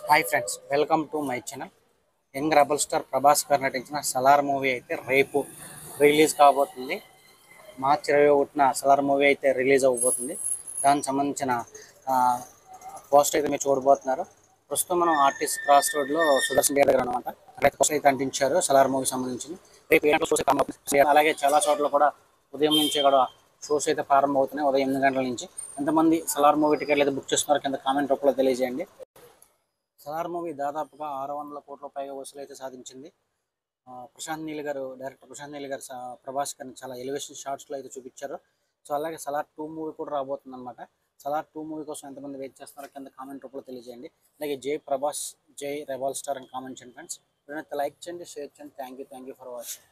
Hi friends, welcome to my channel. Young rebel star Prabhas గారు నటించిన Salaar movie అయితే రేపు రిలీజ్ కాబోతుంది. మార్చి 21న సలార్ మూవీ అయితే రిలీజ్ అవ్వబోతుంది. దానికి సంబంధించిన పోస్టర్ అయితే మీరు చూడబోతున్నారు. ప్రస్తుతం మనం ఆర్టిస్ట్ క్రాస్ రోడ్లో సుదర్శన్ థియేటర్ దగ్గర అనమాట. అక్కడ పోస్టర్ అయితే అంటించారు సలార్ మూవీ సంబంధించి. రేపు ఏ గంటల షోస్ అయితే అలాగే చాలా చోట్ల కూడా ఉదయం నుంచి కూడా షోస్ అయితే ప్రారంభమవుతున్నాయి. ఉదయం 8 గంటల నుంచి. ఎంతమంది సలార్ మూవీ టికెట్లు అయితే బుక్ చేస్తున్నారో కింద కామెంట్ రూపంలో తెలియజేయండి. సలార్ మూవీ దాదాపుగా 600 కోట్ల పైగా వసూలు అయితే సాధించింది. ప్రశాంత్ నీల్ గారు, డైరెక్టర్ ప్రశాంత్ నీల్ గారు ప్రభాస్ గారిని చాలా ఎలివేషన్ షాట్స్లో అయితే చూపించారు. సో అలాగే సలార్ 2 మూవీ కూడా రాబోతుంది అనమాట. సలార్ 2 మూవీ కోసం ఎంతమంది వెయిట్ చేస్తున్నారో కింద కామెంట్ రూపంలో తెలియజేయండి. అలాగే జై ప్రభాస్, జై రెబల్ స్టార్ అని కామెంట్ చేయండి ఫ్రెండ్స్. లైక్ చేయండి, షేర్ చేయండి. Thank you for watching.